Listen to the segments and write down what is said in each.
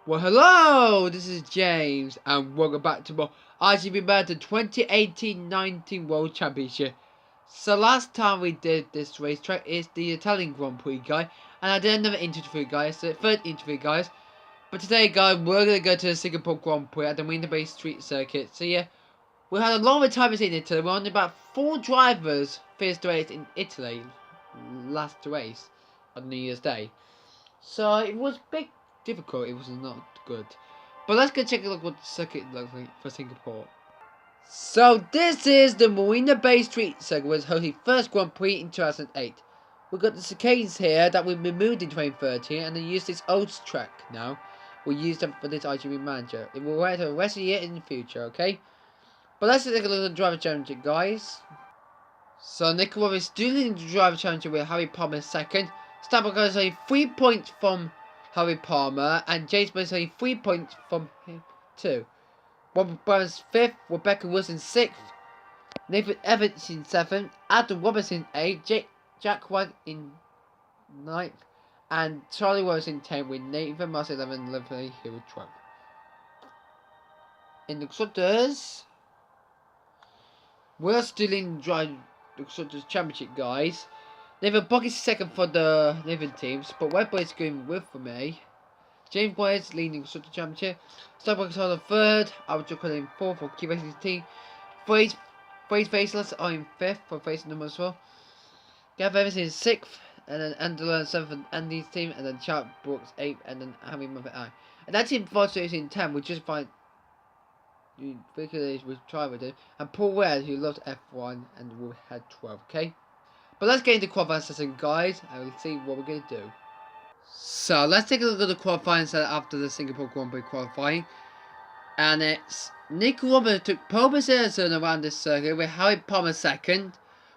Well, hello, this is James, and welcome back to more IGP Murder 2018-19 World Championship. So last time we did this racetrack is the Italian Grand Prix, guys, and I did another interview, guys, the third interview, guys. But today, guys, we're gonna go to the Singapore Grand Prix at the Marina Bay Street Circuit. So yeah, we had a long time in Italy. We're only about 4 drivers finished the race in Italy last race on New Year's Day. So it was big difficult, it was not good. But let's go check a look what the circuit looks like for Singapore. So this is the Marina Bay Street Circuit, was hosting first Grand Prix in 2008. We've got the cicadas here that we removed in 2013 and they use this old track now. We use them for this IGP manager. It will wait the rest of the year in the future, okay? But let's take a look at the driver championship, guys. So Nick Roberts still in the driver championship with Harry Palmer second. Starbuck is only 3 points from Harry Palmer, and James Bond is only 3 points from him too. Robert Brown's 5th, Rebecca Wilson 6th, Nathan Evans in 7th, Adam Robertson 8th, Jack White in 9th, and Charlie Rose in 10th with Nathan Moss 11th and Lovely Hill 12th. In the Constructors, we're still in the Constructors Championship, guys. Nathan Buck is second for the Nathan teams, but Webber is going with for me. James Boyd is leading the Championship. Starbucks are the third. Albert Joker in fourth for Key Racing team. Phrase Faceless are in fifth for Face number as well. Gav Evans is sixth, and then Angela seventh for Andy's team, and then Charles Brooks eighth, and then Harry Muffet I. And that team for is in 10, we just find we try with it. And Paul Ware, who loves F1 and will head 12, okay? But let's get into qualifying session, guys, and we'll see what we're going to do. So, let's take a look at the qualifying set after the Singapore Grand Prix qualifying. And it's Nick Roberts took pole position around this circuit with Harry Palmer second.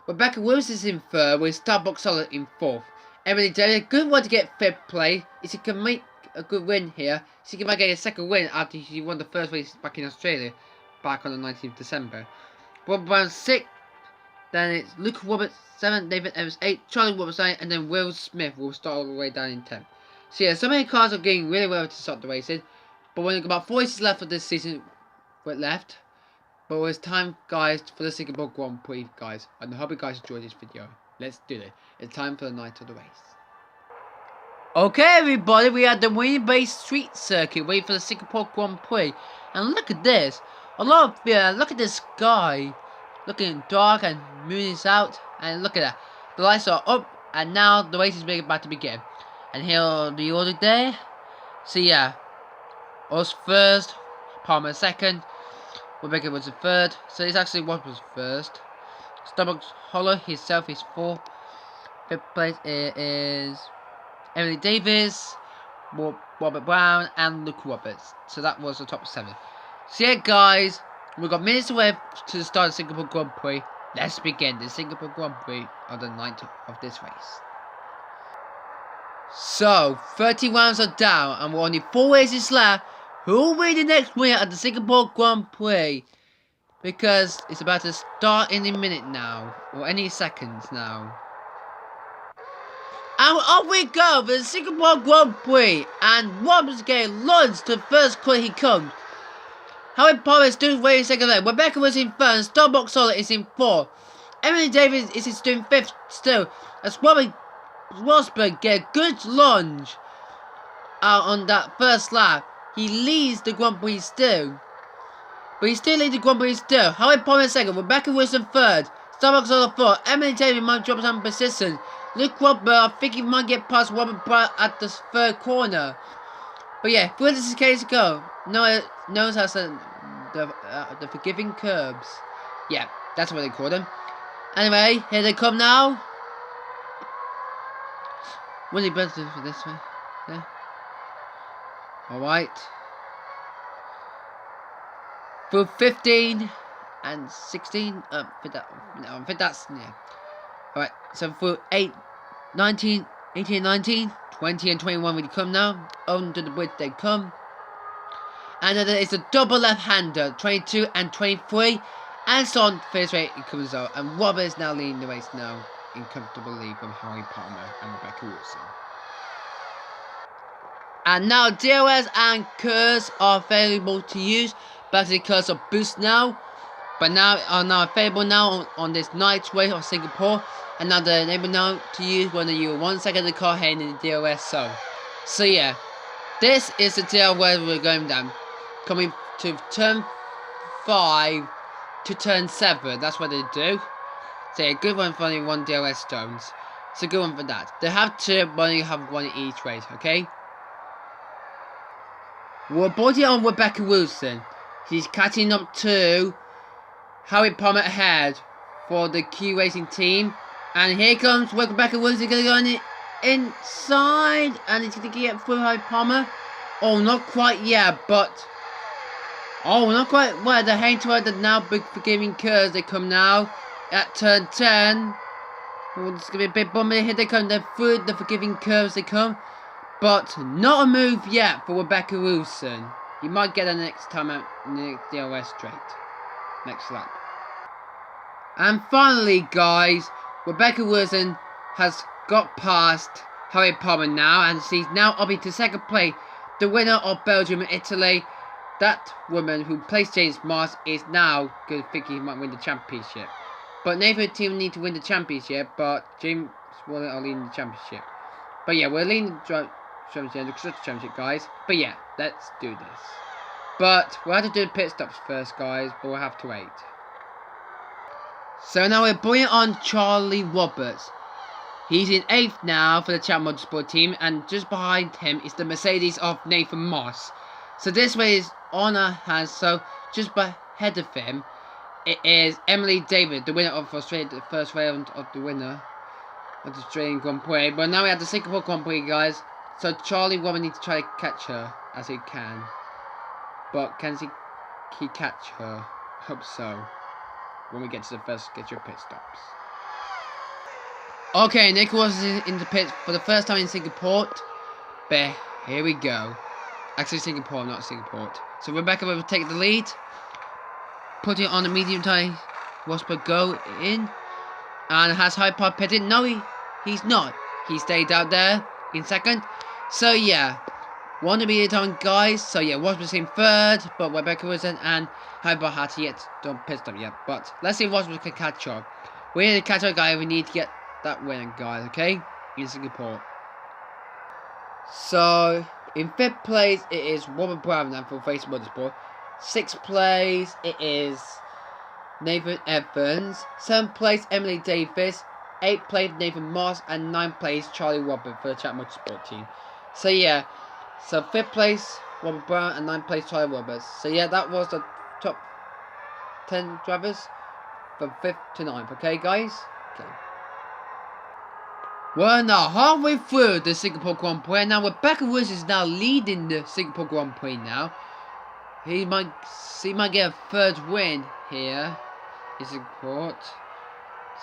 Rebecca Wilson is in third with Starbuck Solid in fourth. Emily Daly, good one to get fifth place. If she can make a good win here, she might get a second win after she won the first race back in Australia, back on the 19th of December. Bob Brown 6th. Then it's Luke Roberts 7th, David Evans 8th, Charlie Roberts 9th, and then Will Smith will start all the way down in 10th. So yeah, so many cars are getting really well to start the races. But we've got about 4 races left for this season left. But it's time, guys, for the Singapore Grand Prix, guys. And I hope you guys enjoyed this video. Let's do it. It's time for the night of the race. Okay, everybody, we are at the Marina Bay Street Circuit waiting for the Singapore Grand Prix. And look at this. Look at the sky. Looking dark and moon is out, and look at that. The lights are up, and now the race is about to begin. And here are the order there. So yeah, us first, Palmer second, Rebecca was the third. So it's actually what was first. Starbucks Hollow himself is fourth. Fifth place is Emily Davis, Robert Brown, and Luke Roberts. So that was the top 7. So yeah, guys. We've got minutes away to the start of the Singapore Grand Prix. Let's begin the Singapore Grand Prix on the night of this race. So, 30 rounds are down and we're only 4 races left. Who will be the next winner at the Singapore Grand Prix? Because it's about to start in a minute now, or any seconds now. And off we go for the Singapore Grand Prix. And Rob's getting launched to the first corner he comes. Harry Palmer is doing waiting second there. Rebecca was in third. And Starbuck Solid is in fourth. Emily Davis is doing fifth still. As Robbie Rosberg get a good lunge out on that first lap. He leads the Grand Prix still. But he still leads the Grand Prix still. Harry Palmer second. Rebecca Wilson third. Starbuck Solid fourth. Emily Davis might drop some position. Luke Roberts, I think he might get past Robert Brown at the third corner. But yeah, where does this case go? Knows has the forgiving curbs. Yeah, that's what they call them. Anyway, here they come now. Will he better do for this way? Yeah. Alright. Through 15 and 16. I think that's, yeah. Alright, so through 19, 18 and 19. 20 and 21 will come now. Onto the bridge they come. And then it's a double left-hander. 22 and 23. And so on. First rate it comes out. And Robert is now leading the race now. In comfortable lead from Harry Palmer and Rebecca Wilson. And now DRS and Curse are available to use. Basically Curse are boost now. But now are now available now on this night race of Singapore. And now they're able now to use when you 1 second of the car heading in the DRS zone. So yeah, this is the DRS where we're going down. Coming to turn 5 to turn 7. That's what they do. So yeah, good one for only 1 DRS stones. It's a good one for that. They have 2, but only have 1 in each race, okay? We're boarding on Rebecca Wilson. She's catching up to Harry Palmer ahead for the Q Racing team. And here comes Rebecca Wilson, going to go on the inside. And it's going to get through Harry Palmer. Oh, not quite yet, but... Oh, not quite. Well, they're heading toward the now big forgiving curves. They come now at turn 10. Oh, it's going to be a bit bumpy. Here they come. They're through the forgiving curves. They come. But not a move yet for Rebecca Wilson. You might get her next time out in the next DRS straight. Next lap. And finally, guys, Rebecca Wilson has got past Harry Palmer now. And she's now up into second place. The winner of Belgium and Italy. That woman who placed James Mars is now good, thinking he might win the championship. But neither team need to win the championship, but James Waller are leading the championship. But yeah, we're leading the championship, guys. But yeah, let's do this. But we'll have to do the pit stops first, guys, but we'll have to wait. So now we're bringing on Charlie Roberts. He's in 8th now for the Champ Motorsport team, and just behind him is the Mercedes of Nathan Moss. So this way is on our hands, so just ahead of him, it is Emily David, the winner of Australia, the first round of the winner of the Australian Grand Prix. But now we have the Singapore Grand Prix, guys. So Charlie Roberts needs to try to catch her as he can. But can he catch her? Hope so. When we get to the first scheduled pit stops. Okay, Nick was in the pits for the first time in Singapore. But here we go. Actually, Singapore, not Singapore. So Rebecca will take the lead. Put it on a medium tire. Rosberg go in. And has high part pitted. No, he's not. He stayed out there in second. So yeah. 1 medium time, guys. So yeah, Rosberg's in 3rd. But Rebecca wasn't. And Hyper had yet done pit stop yet. But let's see if Rosberg can catch up. We need to catch up, guys. We need to get that winner, guys. Okay? In Singapore. So... in 5th place, it is Robert Brown now for Race Motorsport. 6th place, it is Nathan Evans. 7th place, Emily Davis. 8th place, Nathan Moss. And 9th place, Charlie Robert for the Chat Motorsport team. So yeah, so 5th place, Robert Brown. And 9th place, Charlie Roberts. So yeah, that was the top 10 drivers from 5th to 9th. Okay, guys? Okay. We're now halfway through the Singapore Grand Prix. Now Rebecca Wills is now leading the Singapore Grand Prix now. He might get a 3rd win here in Singapore.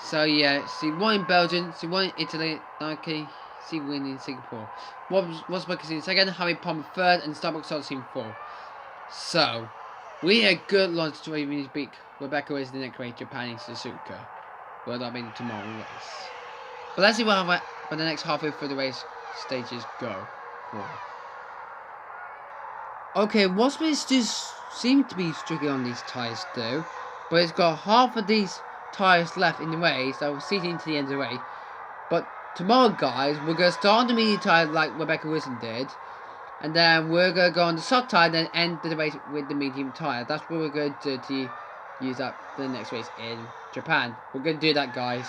So yeah, she won in Belgium, she won in Italy, okay, she won in Singapore. Rosberg is in 2nd, Harry Palmer 3rd, and Starbucks also in 4th. So, we had a good launch to even beat Rebecca Wills in the next race, Japan in Suzuka. Well, that'll be tomorrow race. But let's see what the next halfway through the race stages go for. Okay, Rosberg just seem to be struggling on these tyres though. But it's got half of these tyres left in the race, so we'll see it into the end of the race. But tomorrow, guys, we're going to start on the medium tyre like Rebecca Wilson did. And then we're going to go on the soft tyre and then end the race with the medium tyre. That's what we're going to do to use that for the next race in Japan. We're going to do that, guys,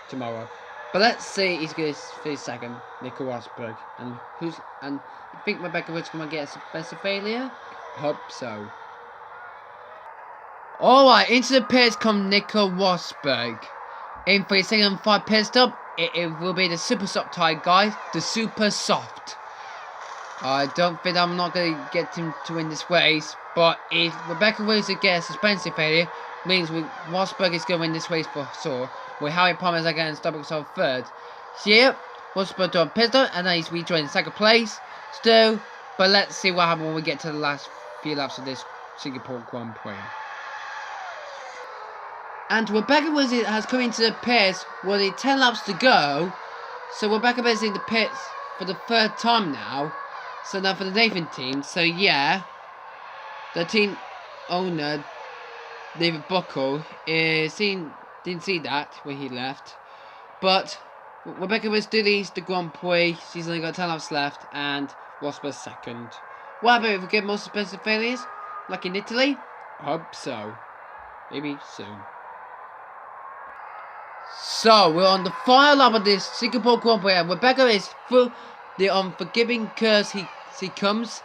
tomorrow. But let's see, he's going to finish 2nd, Nico Rosberg. And you think Rebecca Wilson might get a Spencer failure? Hope so. Alright, into the pits come Nico Rosberg. In for his 2nd and 5 pit stop, it will be the super soft tyre, guys. The super soft. I don't think I'm not going to get him to win this race. But if Rebecca Wilson gets a suspension failure, means Rosberg is going to win this race for sure. With Harry Palmer again and Starbucks on 3rd. So yeah, Rosberg on pit stop and then he's rejoining 2nd place still. But let's see what happens when we get to the last few laps of this Singapore Grand Prix. And Rebecca Wilson has come into the pits with only 10 laps to go. So Rebecca Wilson is in the pits for the 3rd time now. So now for the Nathan team. So yeah, the team owner David Buckle didn't see that when he left, but Rebecca was still leads the Grand Prix. She's only got 10 laps left, and Rosberg's second. What about if we get more suspensive failures, like in Italy? I hope so. Maybe soon. So we're on the final lap of this Singapore Grand Prix, and Rebecca is through the unforgiving curse she comes.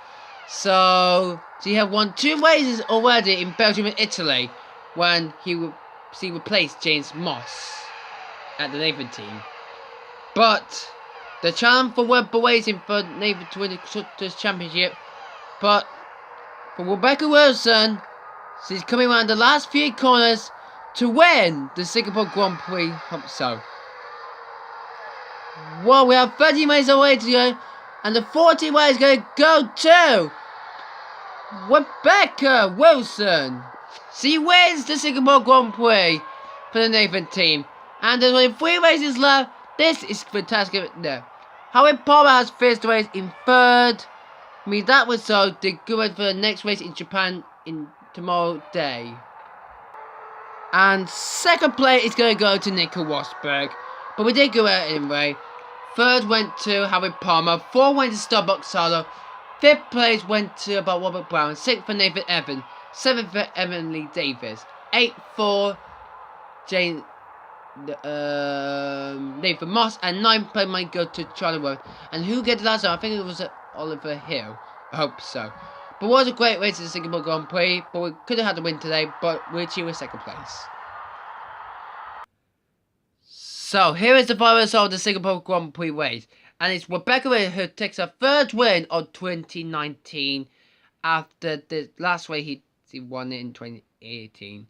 So she had won 2 races already in Belgium and Italy when she replaced James Moss at the Nathan team. But the challenge for Rebecca waiting for Nathan to win the Constructors' Championship. But for Rebecca Wilson, she's coming around the last few corners to win the Singapore Grand Prix. Hope so. Well, we have 30 races away to go, and the 40 way is going to go to Rebecca Wilson. She wins the Singapore Grand Prix for the Nathan team, and there's only 3 races left. This is fantastic. No. Howard Palmer has finished the race in 3rd. I mean, that was so the good for the next race in Japan in tomorrow day. And 2nd place is going to go to Nico Rosberg, but we did go out anyway. 3rd went to Howard Palmer, 4th went to Starbucks Solo, 5th place went to about Robert Brown, 6th for Nathan Evans, 7th for Emily Davis, 8th for Jane Nathan Moss, and 9th place might go to Charlie Rowe. And who get the last one? I think it was Oliver Hill. I hope so. But it was a great race in the Singapore Grand Prix, but we could have had the win today, but we achieved 2nd place. So here is the final result of the Singapore Grand Prix race, and it's Rebecca who takes her 3rd win of 2019 after the last race he won it in 2018.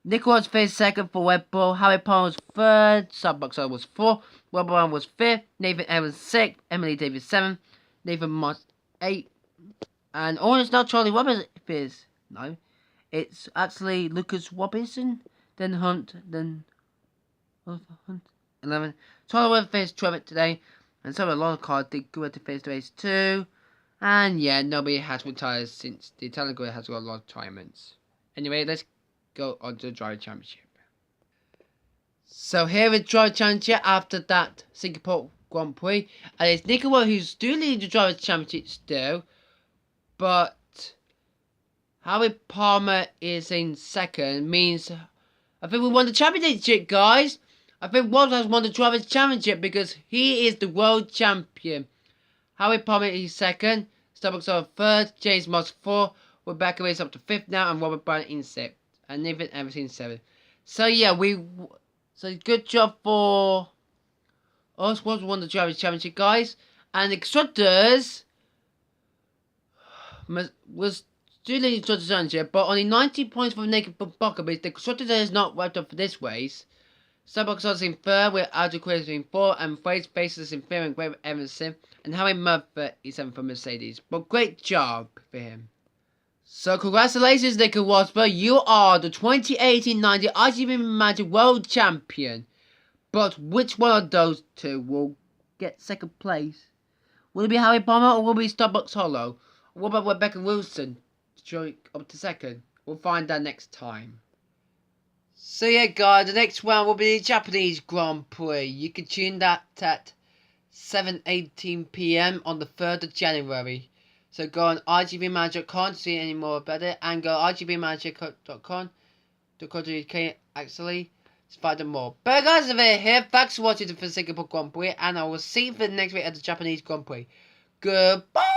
Nicholas finished 2nd for Red Bull, Harry Palmer was 3rd, Starbucks was 4th, Robert Brown was 5th, Nathan Evans 6th, Emily Davis 7th, Nathan Moss 8th, and it's not Charlie Robinson. No, it's actually Lucas Robinson, then Hunt, then Hunt 11. Charlie Robinson finished 12th today, and so a lot of cars did go to finish the race too. And yeah, nobody has retired since the Italian grid has got a lot of retirements. Anyway, let's go on to the Driver Championship. So here is Driver Championship after that Singapore Grand Prix, and it's Nico who's still leading the Driver Championship still, but Harry Palmer is in 2nd, means I think we won the championship, guys. I think Walter has won the Drivers' Championship because he is the world champion. Harry Palmer is 2nd, Starbucks are 3rd, James Moss 4th, Rebecca is up to 5th now, and Robert Brown in 6th, and Nathan Evans in 7th. So yeah, so good job for us. Was won the Drivers' Championship, guys, and the Constructors was still in the Constructors' Championship, but only 90 points for Naked Bucker, because the Constructors is not wrapped up for this race. Starbucks is in 3rd, with Aldo Quiz in 4th, and Fraser Faces in 5th, and Graham Evanson, and Harry Murphy is 7th for Mercedes. But great job for him. So congratulations, Nico Rosberg, you are the 2018-19 IGP Manager World Champion. But which one of those 2 will get 2nd place? Will it be Harry Palmer or will it be Starbucks Hollow? Or what about Rebecca Wilson to up to 2nd? We'll find out next time. So yeah, guys, the next round will be the Japanese Grand Prix. You can tune that at 7:18 PM on the 3rd of January. So go on IGBmanager.com to see any more about it, and go IGBmanager.com actually to find out more. But guys, if you're here, thanks for watching the Singapore Grand Prix, and I will see you for the next week at the Japanese Grand Prix. Goodbye!